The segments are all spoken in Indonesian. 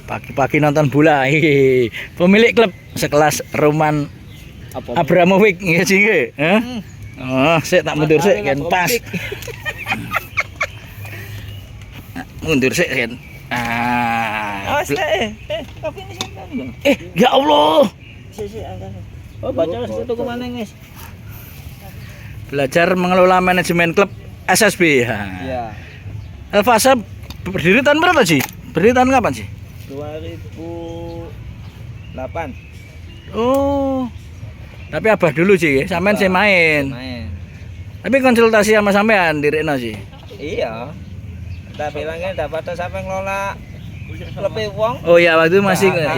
Pagi-pagi nonton bola. Hihi. Pemilik klub sekelas Roman Abramovich ya sih nggih. Oh, sik tak mundur sik kan pas. Mundur sik kan. Awas kopi ini sampean. Ya Allah. Oh, baca itu kemana guys? Belajar mengelola manajemen klub SSB. Iya. Elfasa berdiri tahun berapa sih? Berdiri tahun kapan sih? 2008. Oh. Tapi abah dulu sih, sampean sih main. Tapi konsultasi sama sampean direkno sih. Iya. Kita bilangnya dapat sampai ngelola lebih uang. Oh ya waktu itu masih ya.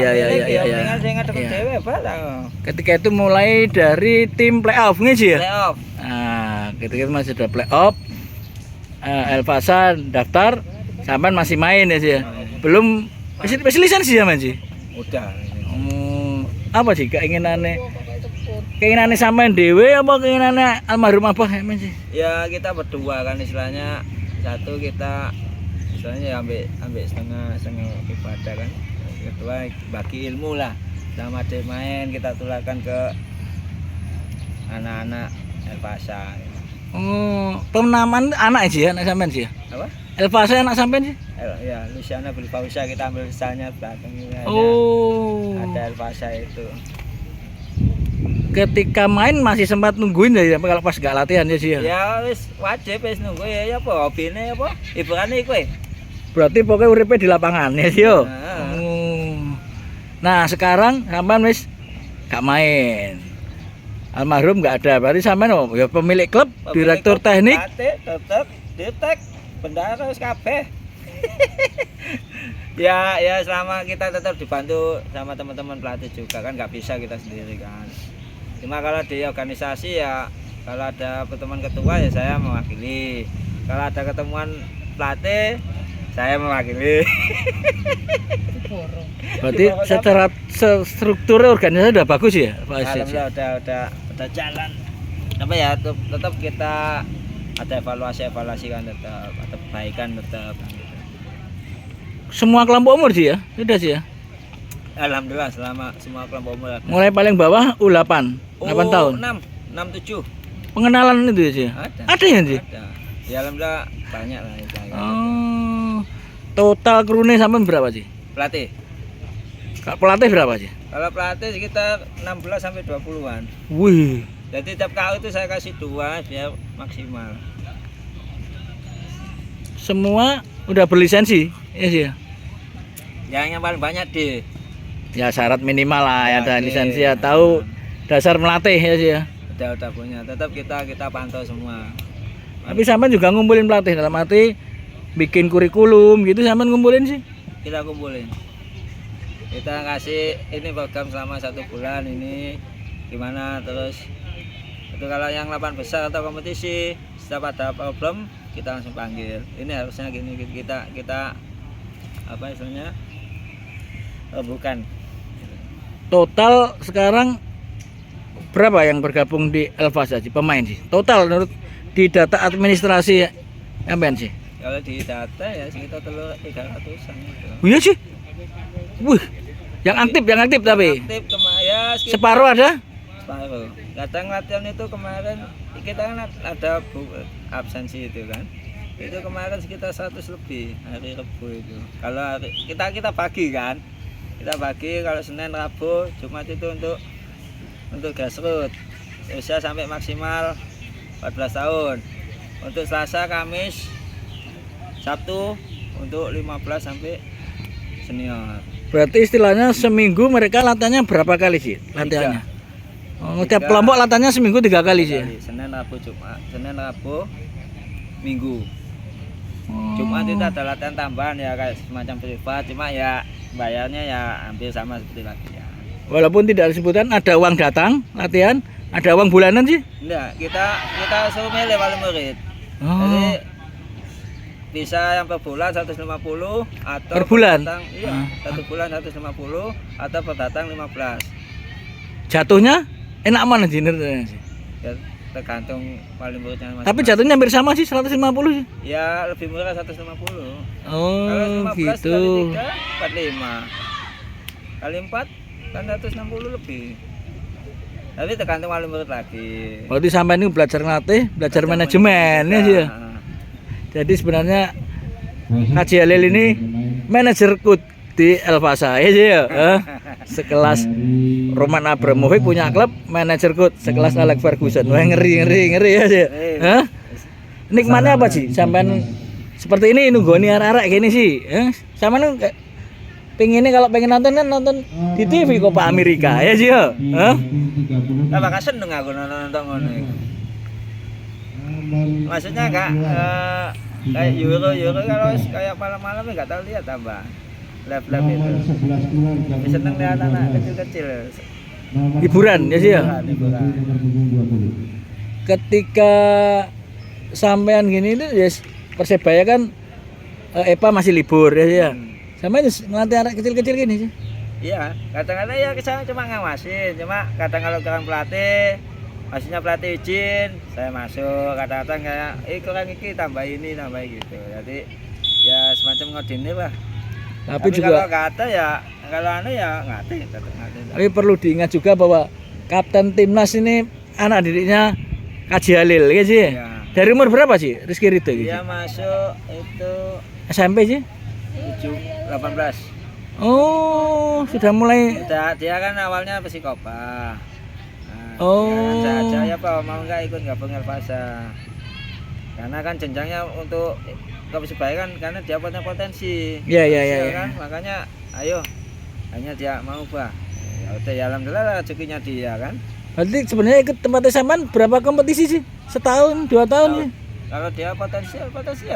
Ketika itu mulai dari tim playoff nggak sih ya? Playoff. Nah, ketika itu masih ada playoff. Elfasa daftar, sampean masih main ya sih ya? Belum masih lisensi ya sih? Udah. Apa sih keinginannya sampean dewe apa keinginannya almarhum abah ya sih? Ya kita berdua kan istilahnya, satu kita istilahnya ambil setengah ibadah kan, kedua bagi ilmu lah, sama dia main kita tularkan ke anak-anak Elfasa. Oh, penamaan anak sih ya, anak sampean sih ya? Apa? Elfasa anak sampean sih? Ya, Luciana Bilbausa kita ambil misalnya belakangnya. Oh. Ada Elfasa itu. Ketika main masih sempat nungguin ya kalau pas gak latihan ya sih ya? Ya wis wajib wis nunggu ya apa hobine apa hiburane kowe. Berarti pokoknya uripe di lapangan ya sih yo. Nah. Nah, sekarang sampean wis gak main. Almarhum gak ada. Berarti sampean ya pemilik klub, direktur teknik, tetep detek bendara wis kabeh. ya selama kita tetap dibantu sama teman-teman pelatih juga kan, nggak bisa kita sendiri kan. Cuma kalau di organisasi ya kalau ada pertemuan ketua ya saya mewakili, kalau ada ketemuan pelatih saya mewakili. Berarti secara struktur organisasi udah bagus ya Pak Asyid? Alhamdulillah udah jalan. Tapi ya tetap kita ada evaluasi kan, tetap ada perbaikan tetap gitu. Semua kelompok umur sih ya? Sudah sih ya? Alhamdulillah selama semua kelompok umur. Mulai paling bawah U8, 8 tahun. 6, 7. Pengenalan itu ya sih? Ada ya sih? Ada. Ya alhamdulillah banyak lah itu. Oh. Total krunya sampai berapa sih? Pelatih. Pelatih berapa sih? Kalau pelatih sekitar 16 sampai 20-an. Wih. Jadi tiap kali itu saya kasih 2 biar maksimal. Semua udah berlisensi ya sih ya? Yang paling banyak di ya syarat minimal lah ya, ada oke. lisensi ya, tahu dasar melatih ya sih ya. Udah punya. Tetap kita pantau semua. Tapi sampean juga ngumpulin pelatih dalam arti bikin kurikulum gitu, sampean ngumpulin sih? Kita kumpulin. Kita kasih ini program selama 1 bulan ini gimana, terus itu kalau yang 8 besar atau kompetisi setiap ada problem kita langsung panggil. Ini harusnya gini, kita apa istilahnya? Bukan. Total sekarang berapa yang bergabung di Elfasa sih pemain sih? Total menurut di data administrasi ya sih? Kalau di data ya sekitar 300-an gitu. Iya sih. Wih, yang aktif tapi. Aktif ya separuh ada? Separuh. Kadang latihan itu kemarin kita kan ada absensi itu kan. Itu kemarin sekitar 100 lebih hari Rabu itu. Kalau kita bagi kan. Kita bagi kalau Senin, Rabu, Jumat itu untuk grassroots. Usia sampai maksimal 14 tahun. Untuk Selasa, Kamis, Sabtu untuk 15 sampai senior. Berarti istilahnya seminggu mereka latihannya berapa kali sih latihannya? Oh, tiap kelompok latihannya seminggu 3 kali sih. Senin, Rabu, Jumat. Senin, Rabu, Minggu. Jumat itu ada latihan tambahan ya kayak semacam privat, cuma ya bayarnya ya hampir sama seperti latihan. Walaupun tidak disebutkan ada uang datang latihan, ada uang bulanan sih? Enggak, kita suruh milih wali murid. Jadi bisa yang per bulan 150 atau per bulan? Datang, iya, 1 bulan 150 atau per datang 15. Jatuhnya enak mana sih? Ya, tergantung wali muridnya masing-masing. Tapi jatuhnya hampir sama sih 150 sih. Ya lebih murah 150. Oh, kalau 15 gitu. kali 3 45 kali 4 kan 160 lebih. Tapi tergantung wali murid lagi. Berarti sampai ini belajar ngelatih, belajar manajemen ya sih ya. Jadi sebenarnya Haji Halil ini manajer kut di Elvasa ya sih ya. Sekelas Roman Abramovich punya klub manajer kut sekelas Alex Ferguson. Wah ngeri ya sih. Hah? Nikmatnya apa sih? Sampai seperti ini nunggoni arek-arek gini sih. Sampean pengennya kalau pengen nonton kan nonton di TV Copa Amerika ya sih ya. Lah bakal seneng aku nonton ngono iku. Maksudnya enggak kayak Euro kalau kayak malam-malam enggak tahu lihat tambah. Live itu. Seneng lihat anak kecil-kecil. Hiburan ya sih ya. Hiburan. Ketika sampean gini itu ya Persebaya kan EPA masih libur ya sih ya. Sama ngelatih anak kecil-kecil gini sih. Iya, kadang-kadang ya saya cuma ngawasin, cuma kadang kalau kurang pelatih, maksudnya pelatih izin, saya masuk. Kadang-kadang kayak, kurang iki tambah ini, tambah gitu. Jadi ya semacam ngodinir lah. Tapi juga kalau nggak ada ya, kalau anu ya ngerti, tetap ngerti. Tapi perlu diingat juga bahwa kapten timnas ini anak didiknya Haji Halil ya sih. Ya. Dari umur berapa sih Rizky Ridho? Dia masuk itu SMP sih? 18. Oh, sudah mulai. Dia kan awalnya psikopa. Nah, Oh. Saya apa mau nggak ikut gabung Elvasa. Karena kan jenjangnya untuk ke Persebaya kan karena dia punya potensi. Iya. Kan? Makanya ayo hanya dia mau bah. Ya udah ya alhamdulillah rezekinya dia kan. Berarti sebenarnya ikut tempatnya Saman berapa kompetisi sih? Setahun, 2 tahun sih? Kalau dia potensial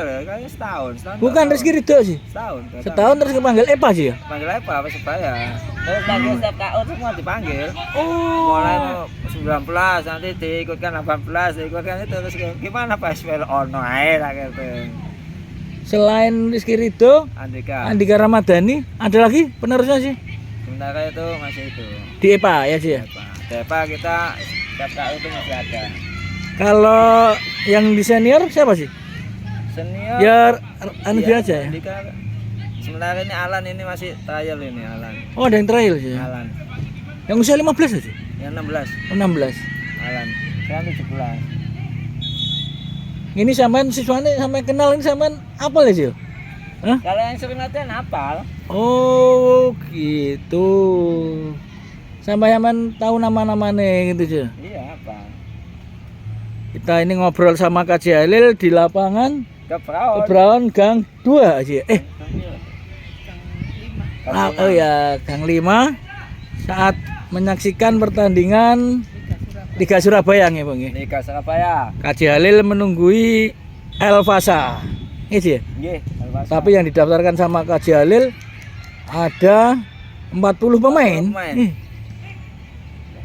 ya kayaknya setahun. Bukan Rizky Ridho sih? Setahun. Setahun terus kepanggil EPA sih ya? Panggil apa Persebaya. Terus panggil setiap KO semua dipanggil. Oh. Mulai 19 nanti diikutkan 18 diikutkan itu terus gimana Pak SPL ono ae lah gitu. Selain Rizky Ridho, Andika Ramadhani, ada lagi penerusnya sih? Sementara itu masih itu. Di EPA ya sih ya? EPA kita setiap KO itu masih ada. Kalau yang di senior siapa sih? Senior Ya anu iya, aja ya. Andika. Sementara ini Alan ini masih trial ini Alan. Oh, ada yang trial sih. Ya? Alan. Yang usia 15 aja? Yang 16 Oh, 16. Alan. Saya 17. Ini sampean siswane sampai kenal ini sampean apa ya sih? Hah? Kalau yang sering latihan hafal. Oh, gitu. Sampai sampean tahu nama-namanya gitu sih. Iya, hafal. Kita ini ngobrol sama Haji Halil di lapangan Kebraon. Kebraon Gang 2 aja. Oh ya, Gang 5 saat menyaksikan pertandingan Liga Surabaya nggih, Bang. Liga Surabaya. Haji Halil menunggui Elvasa. Ini sih. Nggih, Elvasa. Tapi yang didaftarkan sama Haji Halil ada 40 pemain.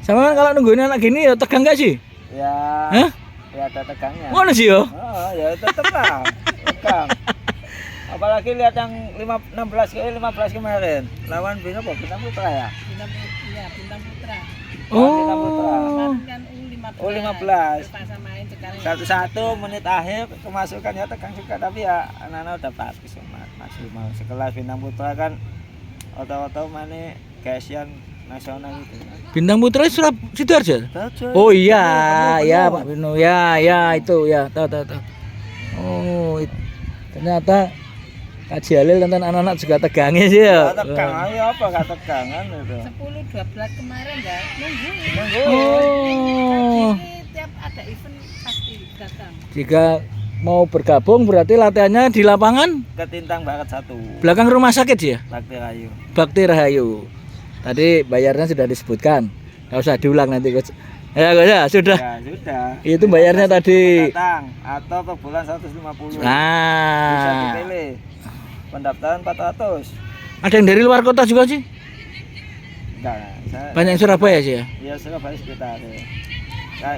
Sama kan kalau nungguin anak gini ya tegang gak sih? Ya. Hah? Ya ada tegangnya. Mana sih yo? Oh, ya tetep lah. Tegang. Apalagi lihat yang 15 kemarin. Lawan Bintang Putra ya? Bintang Putra. Bintang Putra. Oh. Kan U15. main sekarang. 1-1 menit akhir kemasukan ya tegang juga tapi ya anak-anak udah praktis masih mau sekelas Bintang Putra kan oto-oto mana kasihan nasional gitu. Bintang Putra Sidoarjo. Oh iya, ya Pak Bino. Ya itu ya, tahu. Oh, ternyata Haji Halil nonton anak-anak juga tegangnya sih ya. Tegang ayo apa gak tegangan itu. 10-12 kemarin enggak nunggu. Oh. Jadi tiap ada event pasti datang. Jika mau bergabung berarti latihannya di lapangan Ketintang Barat 1. belakang rumah sakit sih ya? Bakti Rahayu. Bakti Rahayu. Tadi bayarnya sudah disebutkan. Enggak usah diulang nanti, Coach. Ya, Coach, ya, sudah. Ya, sudah. Itu bayarnya tadi. Datang atau per bulan 150. Bisa Nah. dipilih. Pendaftaran 400. Ada yang dari luar kota juga sih? Enggak, saya Banyak yang Surabaya sih ya? ya Surabaya sekitar ya.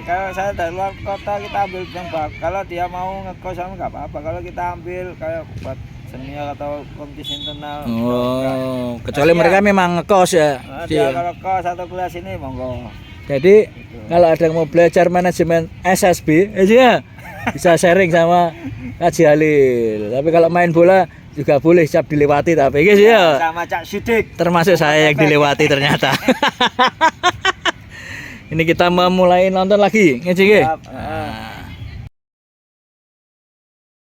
Kalau saya dari luar kota kita ambil yang bagus. Kalau dia mau ngekos sama nggak apa-apa. Kalau kita ambil kayak buat senior atau kompetisi internal. Oh, kecuali mereka memang ngekos ya. Nah, Iya. dia kalau kos atau kuliah sini monggo. Jadi kalau ada yang mau belajar manajemen SSB, ya bisa sharing sama Haji Halil. Tapi kalau main bola juga boleh siap dilewati tapi guys ya. Sama Cak Sidik. Termasuk saya yang dilewati ternyata. Ini kita memulai nonton lagi, ngecek. Siap. Nah,